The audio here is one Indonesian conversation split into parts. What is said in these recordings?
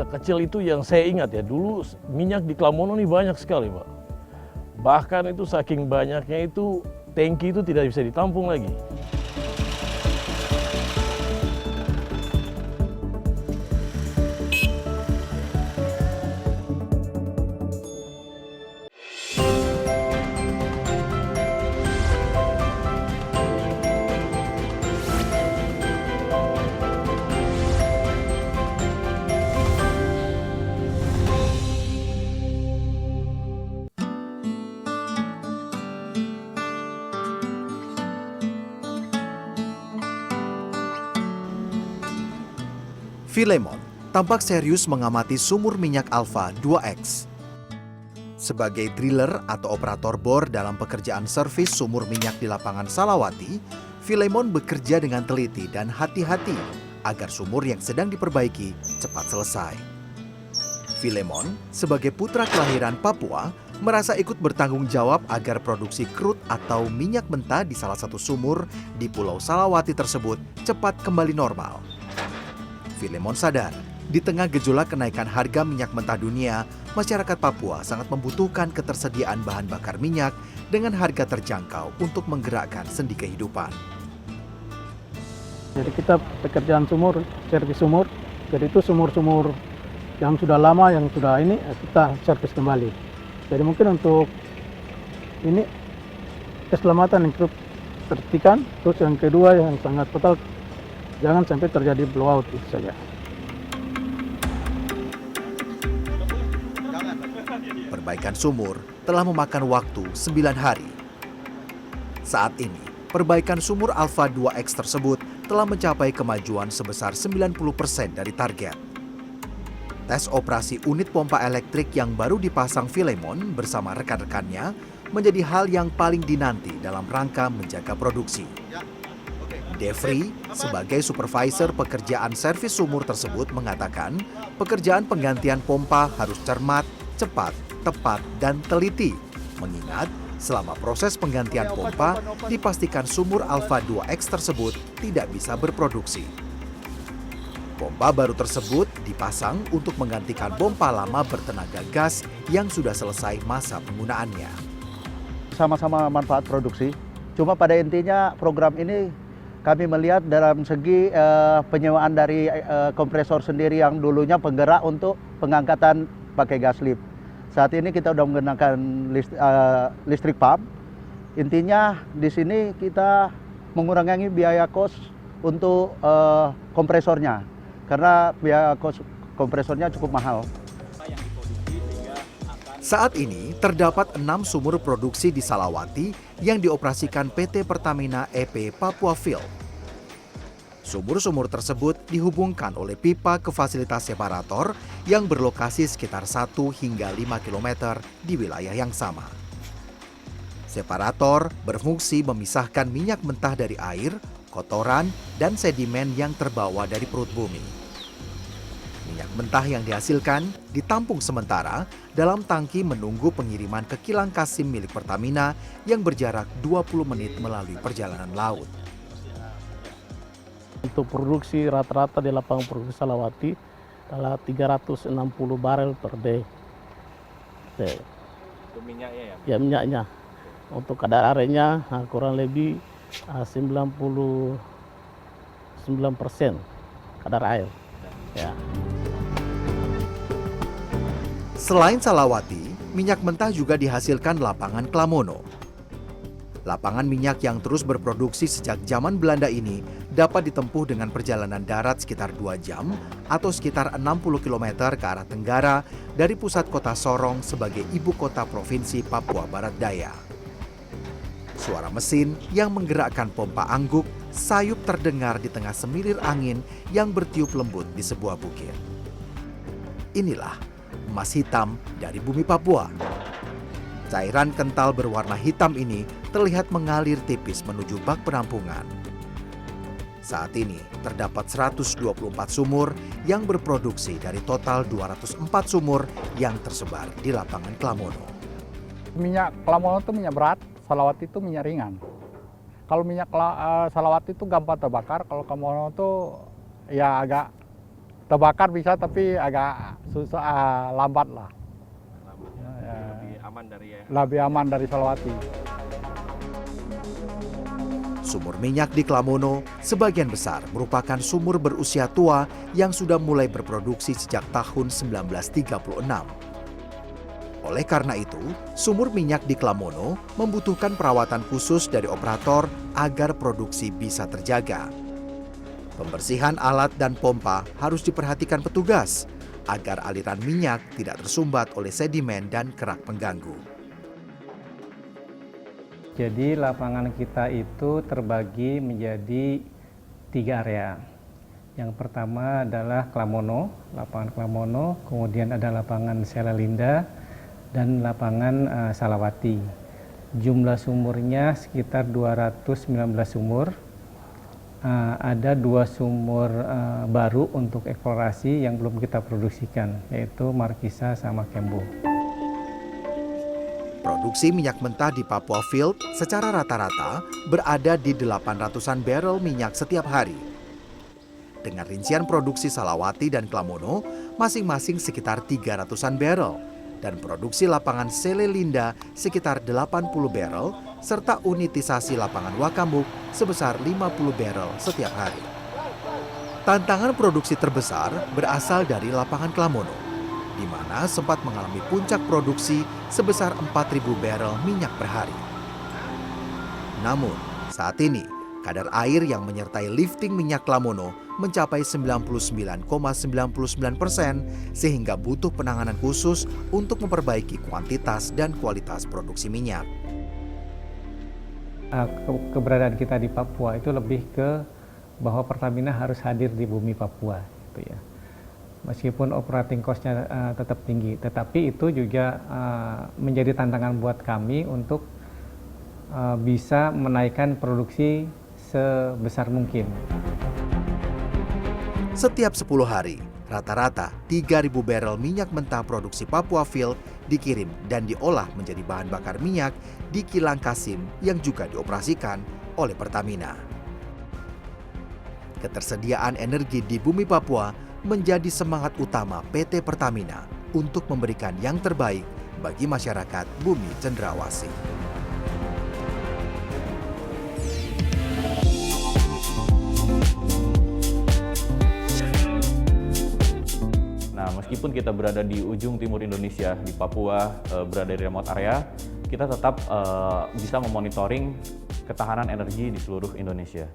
masa kecil itu yang saya ingat ya, dulu minyak di Klamono ini banyak sekali Pak. Bahkan itu saking banyaknya itu tangki itu tidak bisa ditampung lagi. Filemon tampak serius mengamati sumur minyak Alpha 2X. Sebagai driller atau operator bor dalam pekerjaan servis sumur minyak di lapangan Salawati, Filemon bekerja dengan teliti dan hati-hati agar sumur yang sedang diperbaiki cepat selesai. Filemon, sebagai putra kelahiran Papua, merasa ikut bertanggung jawab agar produksi crude atau minyak mentah di salah satu sumur di Pulau Salawati tersebut cepat kembali normal. Filemon sadar, di tengah gejolak kenaikan harga minyak mentah dunia, masyarakat Papua sangat membutuhkan ketersediaan bahan bakar minyak dengan harga terjangkau untuk menggerakkan sendi kehidupan. Jadi kita pekerjaan sumur, servis sumur, jadi itu sumur-sumur yang sudah lama, yang sudah ini kita servis kembali. Jadi mungkin untuk ini keselamatan yang perlu perhatikan, terus yang kedua yang sangat fatal, jangan sampai terjadi blowout itu saja. Perbaikan sumur telah memakan waktu 9 hari. Saat ini, perbaikan sumur Alpha 2X tersebut telah mencapai kemajuan sebesar 90% dari target. Tes operasi unit pompa elektrik yang baru dipasang Filemon bersama rekan-rekannya menjadi hal yang paling dinanti dalam rangka menjaga produksi. Devri, sebagai supervisor pekerjaan servis sumur tersebut mengatakan, pekerjaan penggantian pompa harus cermat, cepat, tepat, dan teliti. Mengingat, selama proses penggantian pompa, dipastikan sumur Alpha 2X tersebut tidak bisa berproduksi. Pompa baru tersebut dipasang untuk menggantikan pompa lama bertenaga gas yang sudah selesai masa penggunaannya. Sama-sama manfaat produksi, cuma pada intinya program ini kami melihat dalam segi penyewaan dari kompresor sendiri yang dulunya penggerak untuk pengangkatan pakai gas lift. Saat ini kita sudah menggunakan listrik pump. Intinya di sini kita mengurangi biaya kos untuk kompresornya, karena biaya kos kompresornya cukup mahal. Saat ini terdapat 6 sumur produksi di Salawati yang dioperasikan PT Pertamina EP Papua Field. Sumur-sumur tersebut dihubungkan oleh pipa ke fasilitas separator yang berlokasi sekitar 1 hingga 5 km di wilayah yang sama. Separator berfungsi memisahkan minyak mentah dari air, kotoran, dan sedimen yang terbawa dari perut bumi. Minyak mentah yang dihasilkan ditampung sementara dalam tangki menunggu pengiriman ke kilang Kasim milik Pertamina yang berjarak 20 menit melalui perjalanan laut. Untuk produksi rata-rata di lapangan produksi Salawati adalah 360 barel per day. Itu minyaknya ya? Ya, minyaknya. Untuk kadar airnya kurang lebih 99% kadar air. Ya. Selain Salawati, minyak mentah juga dihasilkan lapangan Klamono. Lapangan minyak yang terus berproduksi sejak zaman Belanda ini dapat ditempuh dengan perjalanan darat sekitar 2 jam atau sekitar 60 km ke arah tenggara dari pusat kota Sorong sebagai ibu kota provinsi Papua Barat Daya. Suara mesin yang menggerakkan pompa angguk sayup terdengar di tengah semilir angin yang bertiup lembut di sebuah bukit. Inilah emas hitam dari bumi Papua. Cairan kental berwarna hitam ini terlihat mengalir tipis menuju bak penampungan. Saat ini terdapat 124 sumur yang berproduksi dari total 204 sumur yang tersebar di lapangan Klamono. Minyak Klamono itu minyak berat, Salawati itu minyak ringan. Kalau minyak Salawati itu gampang terbakar, kalau Klamono itu ya agak Terbakar bisa tapi agak susah, lambat lah. Lebih aman dari Lebih aman dari Salawati. Sumur minyak di Klamono sebagian besar merupakan sumur berusia tua yang sudah mulai berproduksi sejak tahun 1936. Oleh karena itu, sumur minyak di Klamono membutuhkan perawatan khusus dari operator agar produksi bisa terjaga. Pembersihan alat dan pompa harus diperhatikan petugas agar aliran minyak tidak tersumbat oleh sedimen dan kerak pengganggu. Jadi lapangan kita itu terbagi menjadi 3 area. Yang pertama adalah Klamono, lapangan Klamono, kemudian ada lapangan Selalinda, dan lapangan Salawati. Jumlah sumurnya sekitar 219 sumur. Ada 2 sumur baru untuk eksplorasi yang belum kita produksikan, yaitu Markisa sama Kembo. Produksi minyak mentah di Papua Field secara rata-rata berada di 800-an barrel minyak setiap hari. Dengan rincian produksi Salawati dan Klamono masing-masing sekitar 300-an barrel, dan produksi lapangan Selalinda sekitar 80 barrel, serta unitisasi lapangan Wakamuk sebesar 50 barrel setiap hari. Tantangan produksi terbesar berasal dari lapangan Klamono, di mana sempat mengalami puncak produksi sebesar 4.000 barrel minyak per hari. Namun, saat ini, kadar air yang menyertai lifting minyak Klamono mencapai 99,99%, sehingga butuh penanganan khusus untuk memperbaiki kuantitas dan kualitas produksi minyak. Keberadaan kita di Papua itu lebih ke bahwa Pertamina harus hadir di bumi Papua, gitu ya. Meskipun operating cost-nya tetap tinggi, tetapi itu juga menjadi tantangan buat kami untuk bisa menaikkan produksi sebesar mungkin. Setiap 10 hari, rata-rata 3.000 barrel minyak mentah produksi Papua Field dikirim dan diolah menjadi bahan bakar minyak di kilang Kasim yang juga dioperasikan oleh Pertamina. Ketersediaan energi di bumi Papua menjadi semangat utama PT Pertamina untuk memberikan yang terbaik bagi masyarakat bumi Cendrawasih. Nah, meskipun kita berada di ujung timur Indonesia, di Papua, berada di remote area, kita tetap bisa memonitoring ketahanan energi di seluruh Indonesia.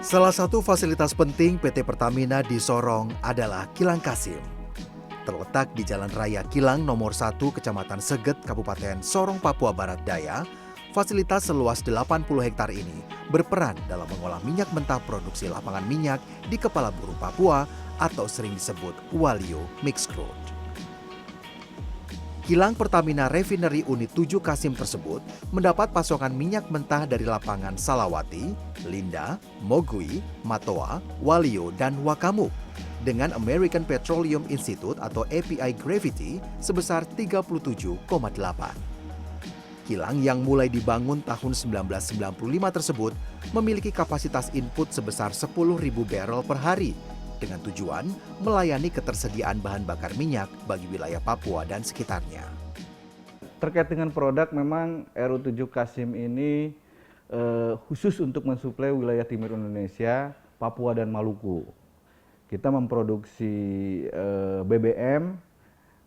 Salah satu fasilitas penting PT Pertamina di Sorong adalah Kilang Kasim. Terletak di Jalan Raya Kilang nomor 1 Kecamatan Seget, Kabupaten Sorong, Papua Barat Daya, fasilitas seluas 80 hektar ini berperan dalam mengolah minyak mentah produksi lapangan minyak di Kepala Burung Papua atau sering disebut Walio Mixed Crude. Kilang Pertamina Refinery Unit 7 Kasim tersebut mendapat pasokan minyak mentah dari lapangan Salawati, Linda, Mogui, Matoa, Walio, dan Wakamuk dengan American Petroleum Institute atau API Gravity sebesar 37,8. Kilang yang mulai dibangun tahun 1995 tersebut memiliki kapasitas input sebesar 10.000 barrel per hari dengan tujuan melayani ketersediaan bahan bakar minyak bagi wilayah Papua dan sekitarnya. Terkait dengan produk, memang RU7 Kasim ini khusus untuk mensuplai wilayah timur Indonesia, Papua dan Maluku. Kita memproduksi BBM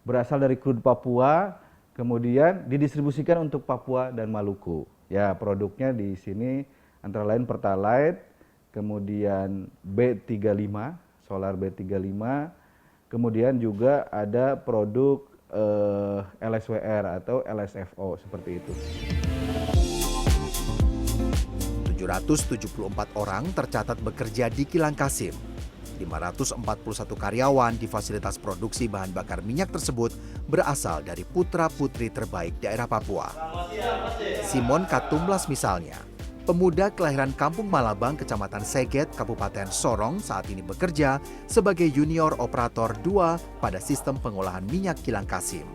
berasal dari crude Papua, kemudian didistribusikan untuk Papua dan Maluku. Ya, produknya di sini antara lain Pertalite, kemudian B35, solar B35, kemudian juga ada produk LSWR atau LSFO seperti itu. 774 orang tercatat bekerja di Kilang Kasim. 541 karyawan di fasilitas produksi bahan bakar minyak tersebut berasal dari putra-putri terbaik daerah Papua. Simon Katumlas misalnya, pemuda kelahiran Kampung Malabang, Kecamatan Seget, Kabupaten Sorong saat ini bekerja sebagai junior operator 2 pada sistem pengolahan minyak kilang Kasim.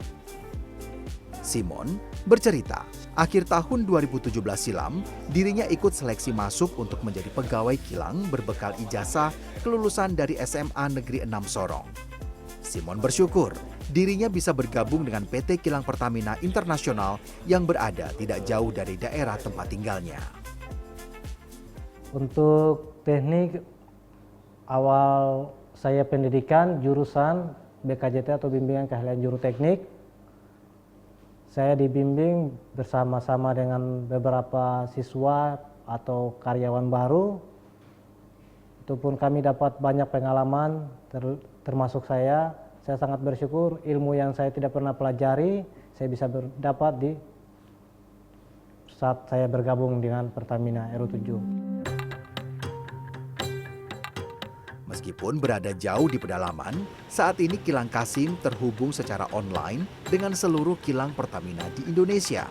Simon bercerita, akhir tahun 2017 silam, dirinya ikut seleksi masuk untuk menjadi pegawai kilang berbekal ijazah kelulusan dari SMA Negeri 6 Sorong. Simon bersyukur dirinya bisa bergabung dengan PT Kilang Pertamina Internasional yang berada tidak jauh dari daerah tempat tinggalnya. Untuk teknik, awal saya pendidikan jurusan BKJT atau Bimbingan Keahlian Juru Teknik. Saya dibimbing bersama-sama dengan beberapa siswa atau karyawan baru. Itu pun kami dapat banyak pengalaman, termasuk saya sangat bersyukur ilmu yang saya tidak pernah pelajari, saya bisa dapat di saat saya bergabung dengan Pertamina RU7. Meskipun berada jauh di pedalaman, saat ini Kilang Kasim terhubung secara online dengan seluruh kilang Pertamina di Indonesia.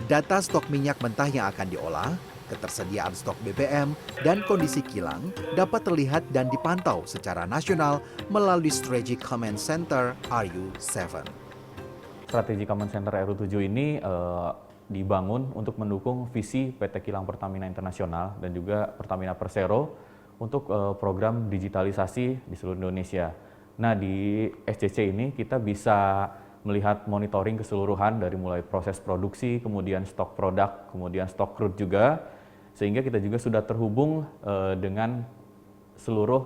Data stok minyak mentah yang akan diolah, ketersediaan stok BBM, dan kondisi kilang dapat terlihat dan dipantau secara nasional melalui Strategic Command Center RU7. Strategic Command Center RU7 ini dibangun untuk mendukung visi PT Kilang Pertamina Internasional dan juga Pertamina Persero untuk program digitalisasi di seluruh Indonesia. Nah, di SCC ini kita bisa melihat monitoring keseluruhan dari mulai proses produksi, kemudian stok produk, kemudian stok crude juga, sehingga kita juga sudah terhubung dengan seluruh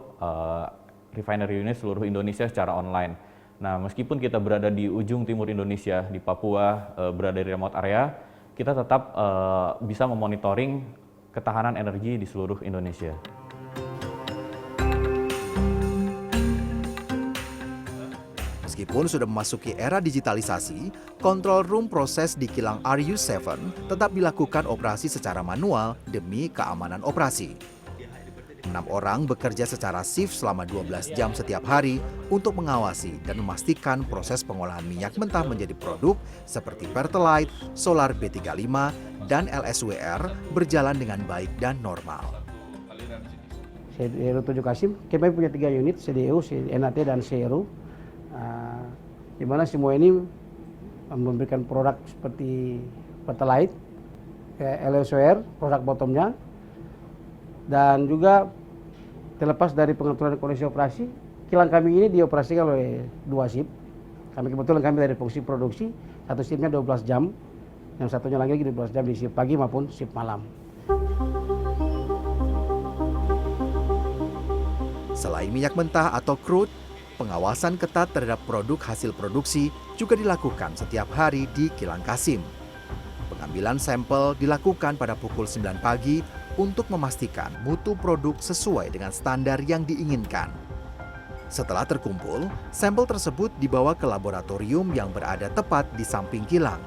refinery unit seluruh Indonesia secara online. Nah, meskipun kita berada di ujung timur Indonesia, di Papua, berada di remote area, kita tetap bisa memonitoring ketahanan energi di seluruh Indonesia. Meskipun sudah memasuki era digitalisasi, control room proses di kilang RU7 tetap dilakukan operasi secara manual demi keamanan operasi. 6 orang bekerja secara shift selama 12 jam setiap hari untuk mengawasi dan memastikan proses pengolahan minyak mentah menjadi produk seperti Pertalite, Solar B35, dan LSWR berjalan dengan baik dan normal. RU7 Kasim, kami punya 3 unit, CDU, NAT, dan CRU. Di mana semua ini memberikan produk seperti Pertalite, LSWR, produk bottomnya, dan juga terlepas dari pengaturan kondisi operasi, kilang kami ini dioperasikan oleh 2 shift. Kebetulan kami dari fungsi produksi, satu shiftnya 12 jam, yang satunya lagi 12 jam di shift pagi maupun shift malam. Selain minyak mentah atau crude, pengawasan ketat terhadap produk hasil produksi juga dilakukan setiap hari di Kilang Kasim. Pengambilan sampel dilakukan pada pukul 9 pagi untuk memastikan mutu produk sesuai dengan standar yang diinginkan. Setelah terkumpul, sampel tersebut dibawa ke laboratorium yang berada tepat di samping kilang.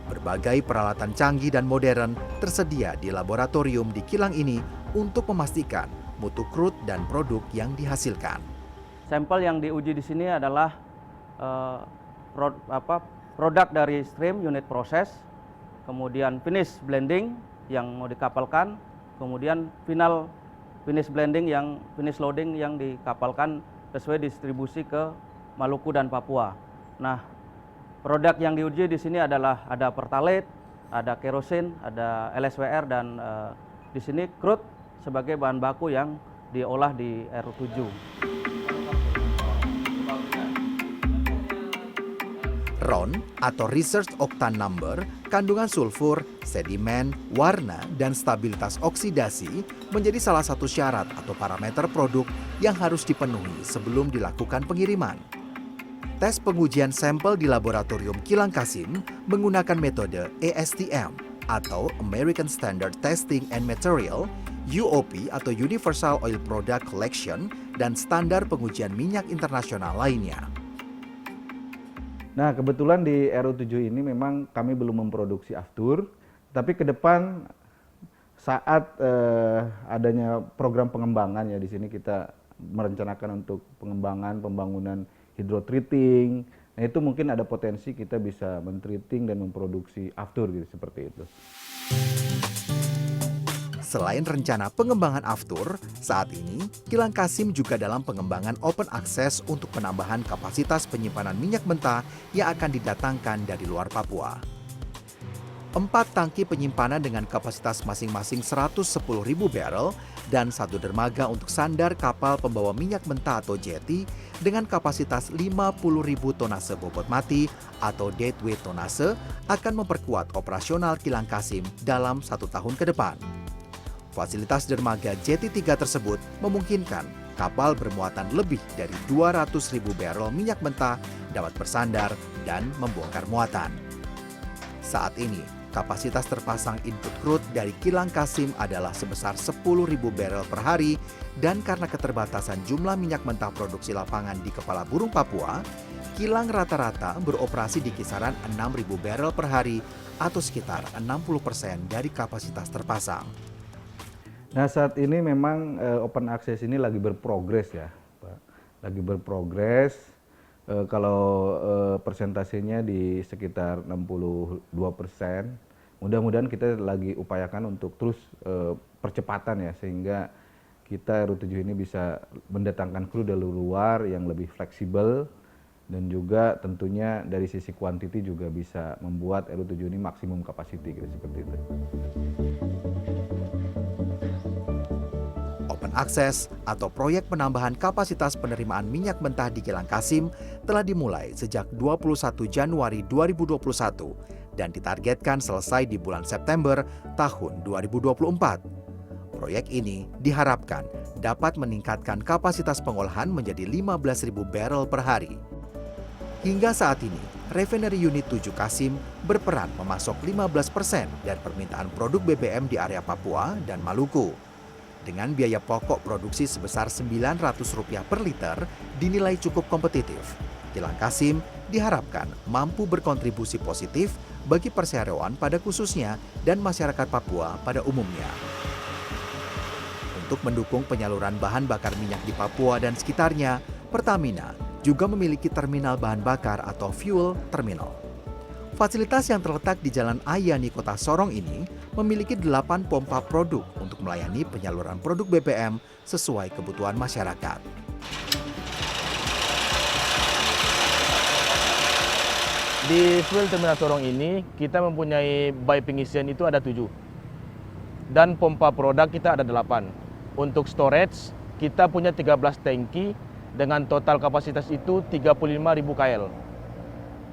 Berbagai peralatan canggih dan modern tersedia di laboratorium di kilang ini untuk memastikan mutu crude dan produk yang dihasilkan. Sampel yang diuji di sini adalah produk dari stream unit proses, kemudian finish blending yang mau dikapalkan, kemudian finish blending yang finish loading yang dikapalkan sesuai distribusi ke Maluku dan Papua. Nah, produk yang diuji di sini adalah ada Pertalite, ada kerosin, ada LSWR, dan di sini crude sebagai bahan baku yang diolah di RU7. RON atau Research Octane Number, kandungan sulfur, sedimen, warna, dan stabilitas oksidasi menjadi salah satu syarat atau parameter produk yang harus dipenuhi sebelum dilakukan pengiriman. Tes pengujian sampel di laboratorium Kilang Kasim menggunakan metode ASTM atau American Standard Testing and Material, UOP atau Universal Oil Product Collection, dan standar pengujian minyak internasional lainnya. Nah, kebetulan di RU7 ini memang kami belum memproduksi aftur, tapi ke depan saat adanya program pengembangan, ya di sini kita merencanakan untuk pengembangan pembangunan hydrotreating. Nah, itu mungkin ada potensi kita bisa mentreating dan memproduksi aftur gitu, seperti itu. Selain rencana pengembangan Aftur, saat ini Kilang Kasim juga dalam pengembangan open access untuk penambahan kapasitas penyimpanan minyak mentah yang akan didatangkan dari luar Papua. 4 tangki penyimpanan dengan kapasitas masing-masing 110.000 barrel dan 1 dermaga untuk sandar kapal pembawa minyak mentah atau jetty dengan kapasitas 50.000 tonase bobot mati atau deadweight tonase akan memperkuat operasional Kilang Kasim dalam 1 tahun ke depan. Fasilitas dermaga jetty 3 tersebut memungkinkan kapal bermuatan lebih dari 200.000 barrel minyak mentah dapat bersandar dan membongkar muatan. Saat ini, kapasitas terpasang input crude dari Kilang Kasim adalah sebesar 10.000 barrel per hari dan karena keterbatasan jumlah minyak mentah produksi lapangan di Kepala Burung Papua, kilang rata-rata beroperasi di kisaran 6.000 barrel per hari atau sekitar 60% dari kapasitas terpasang. Nah, saat ini memang open access ini lagi berprogres ya, Pak. Lagi berprogres. Kalau persentasenya di sekitar 62%. Mudah-mudahan kita lagi upayakan untuk terus percepatan ya, sehingga kita RU7 ini bisa mendatangkan kru dari luar yang lebih fleksibel dan juga tentunya dari sisi kuantiti juga bisa membuat RU7 ini maksimum capacity gitu, seperti itu. Open Access atau proyek penambahan kapasitas penerimaan minyak mentah di Kilang Kasim telah dimulai sejak 21 Januari 2021 dan ditargetkan selesai di bulan September tahun 2024. Proyek ini diharapkan dapat meningkatkan kapasitas pengolahan menjadi 15.000 barrel per hari. Hingga saat ini, Refinery Unit 7 Kasim berperan memasok 15% dari permintaan produk BBM di area Papua dan Maluku. Dengan biaya pokok produksi sebesar Rp900 per liter dinilai cukup kompetitif. Kilang Kasim diharapkan mampu berkontribusi positif bagi perseroan pada khususnya dan masyarakat Papua pada umumnya. Untuk mendukung penyaluran bahan bakar minyak di Papua dan sekitarnya, Pertamina juga memiliki terminal bahan bakar atau fuel terminal. Fasilitas yang terletak di Jalan Ayani Kota Sorong ini memiliki 8 pompa produk untuk melayani penyaluran produk BBM sesuai kebutuhan masyarakat. Di fuel terminal Sorong ini kita mempunyai bay pengisian itu ada 7 dan pompa produk kita ada 8. Untuk storage kita punya 13 tangki dengan total kapasitas itu 35.000 KL.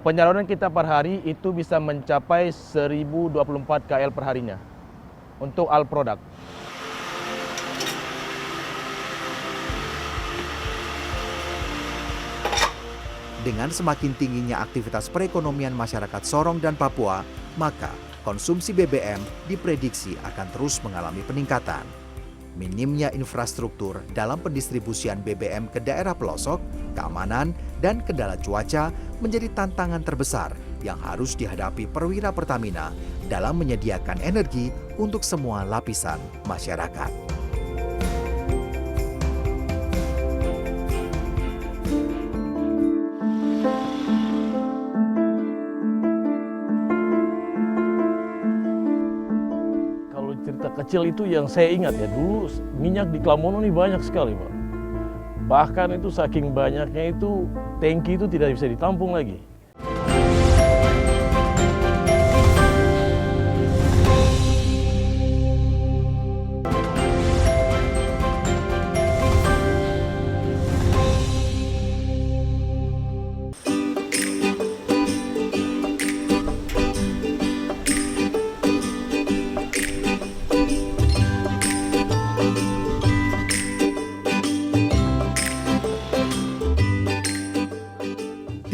Penyaluran kita per hari itu bisa mencapai 1.024 KL per harinya untuk all product. Dengan semakin tingginya aktivitas perekonomian masyarakat Sorong dan Papua, maka konsumsi BBM diprediksi akan terus mengalami peningkatan. Minimnya infrastruktur dalam pendistribusian BBM ke daerah pelosok, keamanan, dan kendala cuaca menjadi tantangan terbesar yang harus dihadapi perwira Pertamina dalam menyediakan energi untuk semua lapisan masyarakat. Cerita kecil itu yang saya ingat ya, dulu minyak di Klamono ini banyak sekali Pak. Bahkan itu saking banyaknya itu tangki itu tidak bisa ditampung lagi.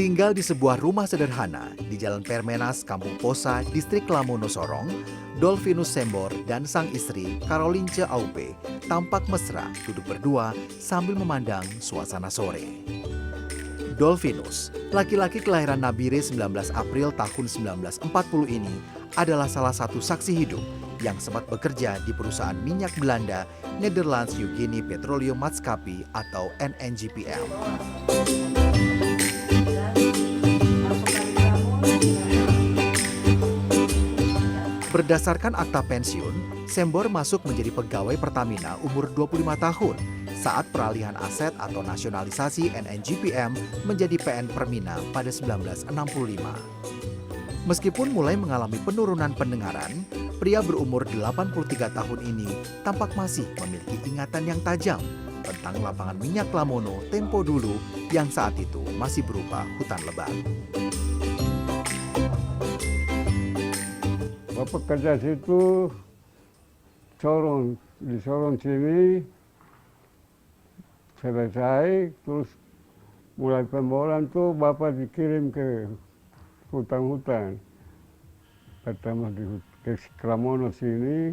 Tinggal di sebuah rumah sederhana di Jalan Permenas, Kampung Posa, Distrik Klamono Sorong, Dolfinus Sembor dan sang istri Carolince Aupe tampak mesra duduk berdua sambil memandang suasana sore. Dolfinus, laki-laki kelahiran Nabire 19 April tahun 1940 ini adalah salah satu saksi hidup yang sempat bekerja di perusahaan minyak Belanda Netherlands Eugenie Petroleum Maatschappij atau NNGPL. Berdasarkan akta pensiun, Sembor masuk menjadi pegawai Pertamina umur 25 tahun saat peralihan aset atau nasionalisasi NNGPM menjadi PN Permina pada 1965. Meskipun mulai mengalami penurunan pendengaran, pria berumur 83 tahun ini tampak masih memiliki ingatan yang tajam tentang lapangan minyak Lamono tempo dulu yang saat itu masih berupa hutan lebat. Bapak kerja situ, di Sorong sini, selesai, terus mulai pemboran tuh Bapak dikirim ke hutan-hutan. Pertama ke Klamono sini,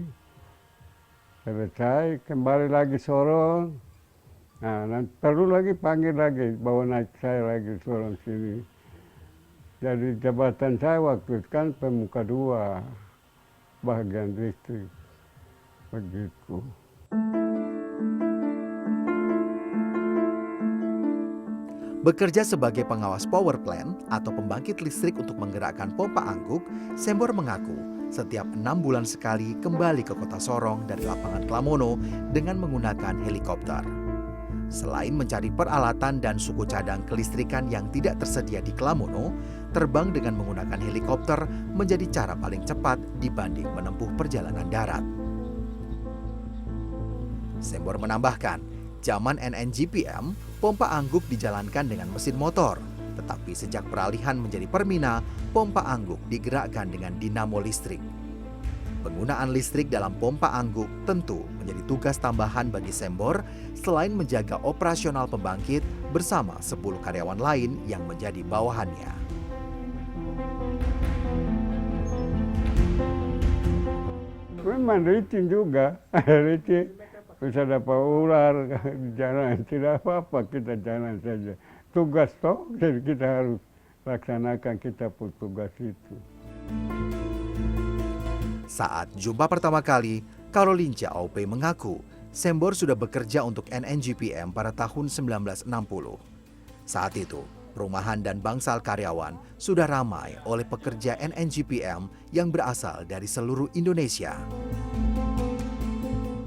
selesai, kembali lagi Sorong. Nah, nanti perlu lagi panggil lagi, bawa naik saya lagi Sorong sini. Jadi jabatan saya waktu itu kan pemuka 2. Bagian listrik, begitu. Bekerja sebagai pengawas power plant atau pembangkit listrik untuk menggerakkan pompa angguk, Sembor mengaku setiap 6 bulan sekali kembali ke kota Sorong dari lapangan Klamono dengan menggunakan helikopter. Selain mencari peralatan dan suku cadang kelistrikan yang tidak tersedia di Klamono, terbang dengan menggunakan helikopter menjadi cara paling cepat dibanding menempuh perjalanan darat. Sembor menambahkan, zaman NNGPM, pompa angguk dijalankan dengan mesin motor, tetapi sejak peralihan menjadi Permina, pompa angguk digerakkan dengan dinamo listrik. Penggunaan listrik dalam pompa angguk tentu menjadi tugas tambahan bagi Sembor selain menjaga operasional pembangkit bersama 10 karyawan lain yang menjadi bawahannya. Memang licin juga, licin. Bisa dapat ular di jalan, tidak apa-apa kita jalan saja. Tugas toh, jadi kita harus laksanakan kita pun tugas itu. Saat jumpa pertama kali, Carolinca Aupe mengaku Sembor sudah bekerja untuk NNGPM pada tahun 1960. Saat itu, perumahan dan bangsal karyawan sudah ramai oleh pekerja NNGPM yang berasal dari seluruh Indonesia.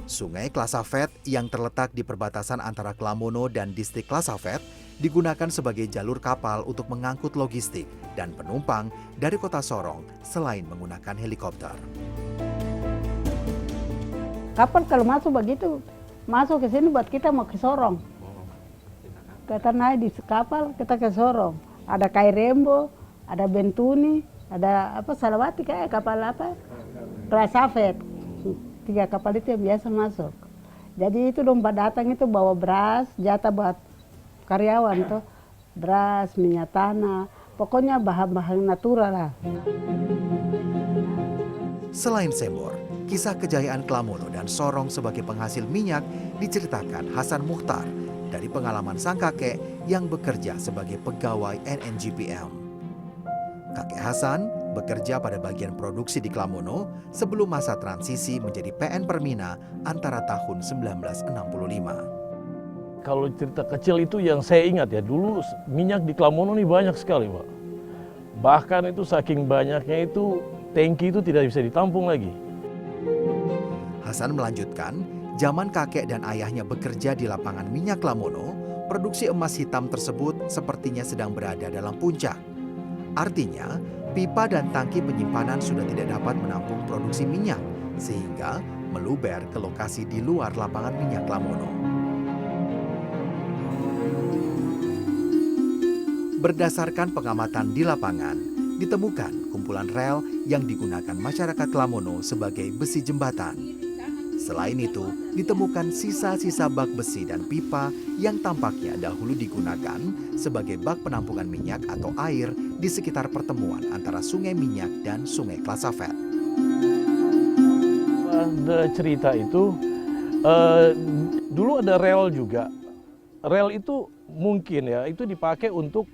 Sungai Klasafet yang terletak di perbatasan antara Klamono dan distrik Klasafet digunakan sebagai jalur kapal untuk mengangkut logistik dan penumpang dari kota Sorong selain menggunakan helikopter. Kapal kalau masuk begitu, masuk ke sini buat kita mau ke Sorong. Kita naik di kapal, kita ke Sorong. Ada Kai Rembo, ada Bentuni, ada apa Salawati kayak kapal apa? Klasafet. 3 kapal itu yang biasa masuk. Jadi itu domba datang itu bawa beras, jatah buat karyawan tuh. Beras, minyak tanah, pokoknya bahan-bahan natural lah. Selain Sembor, kisah kejayaan Klamono dan Sorong sebagai penghasil minyak diceritakan Hasan Mukhtar dari pengalaman sang kakek yang bekerja sebagai pegawai NNGPM. Kakek Hasan bekerja pada bagian produksi di Klamono sebelum masa transisi menjadi PN Permina antara tahun 1965. Kalau cerita kecil itu yang saya ingat ya, dulu minyak di Klamono ini banyak sekali, Pak. Bahkan itu saking banyaknya itu, tangki itu tidak bisa ditampung lagi. Hasan melanjutkan, zaman kakek dan ayahnya bekerja di lapangan minyak Klamono, produksi emas hitam tersebut sepertinya sedang berada dalam puncak. Artinya, pipa dan tangki penyimpanan sudah tidak dapat menampung produksi minyak, sehingga meluber ke lokasi di luar lapangan minyak Klamono. Berdasarkan pengamatan di lapangan, ditemukan kumpulan rel yang digunakan masyarakat Klamono sebagai besi jembatan. Selain itu, ditemukan sisa-sisa bak besi dan pipa yang tampaknya dahulu digunakan sebagai bak penampungan minyak atau air di sekitar pertemuan antara Sungai Minyak dan Sungai Klasafet. Ada cerita itu, dulu ada rel juga. Rel itu mungkin ya, itu dipakai untuk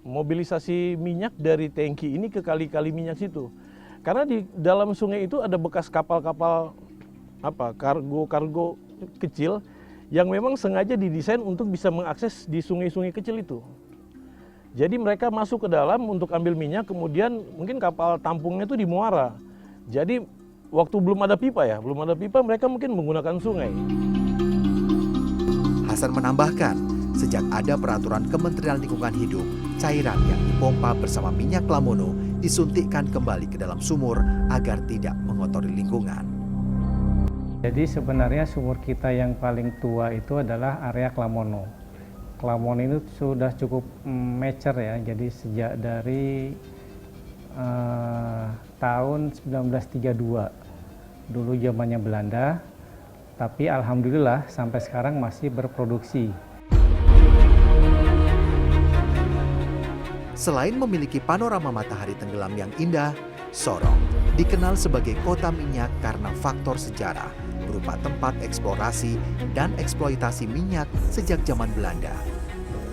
mobilisasi minyak dari tangki ini ke kali-kali minyak situ. Karena di dalam sungai itu ada bekas kapal-kapal kargo kecil yang memang sengaja didesain untuk bisa mengakses di sungai-sungai kecil itu. Jadi mereka masuk ke dalam untuk ambil minyak, kemudian mungkin kapal tampungnya itu di muara. Jadi waktu belum ada pipa mereka mungkin menggunakan sungai. Hasan menambahkan, sejak ada peraturan Kementerian Lingkungan Hidup, cairan yang dipompa bersama minyak Lamono disuntikkan kembali ke dalam sumur agar tidak mengotori lingkungan. Jadi sebenarnya sumur kita yang paling tua itu adalah area Klamono. Klamono itu sudah cukup mature ya, jadi sejak dari tahun 1932, dulu zamannya Belanda, tapi alhamdulillah sampai sekarang masih berproduksi. Selain memiliki panorama matahari tenggelam yang indah, Sorong dikenal sebagai kota minyak karena faktor sejarah berupa tempat eksplorasi dan eksploitasi minyak sejak zaman Belanda.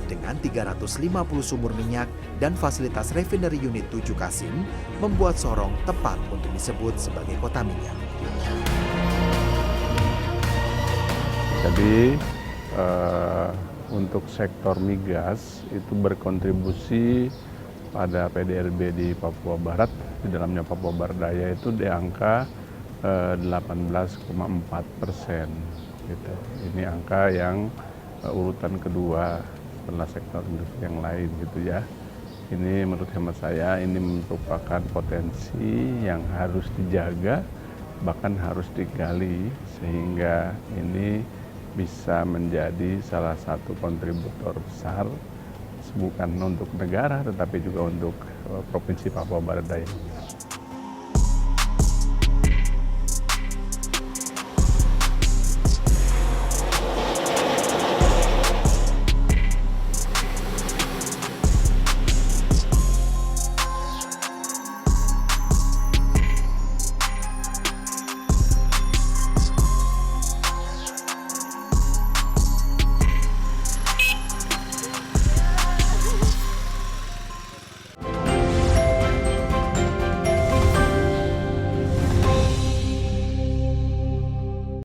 Dengan 350 sumur minyak dan fasilitas refinery unit 7 Kasim, membuat Sorong tepat untuk disebut sebagai kota minyak. Jadi untuk sektor migas itu berkontribusi pada PDRB di Papua Barat, di dalamnya Papua Barat Daya itu di angka 18,4%. Gitu. Ini angka yang urutan kedua setelah sektor industri yang lain gitu ya. Ini menurut hemat saya ini merupakan potensi yang harus dijaga, bahkan harus digali sehingga ini bisa menjadi salah satu kontributor besar bukan untuk negara tetapi juga untuk Provinsi Papua Barat Daya.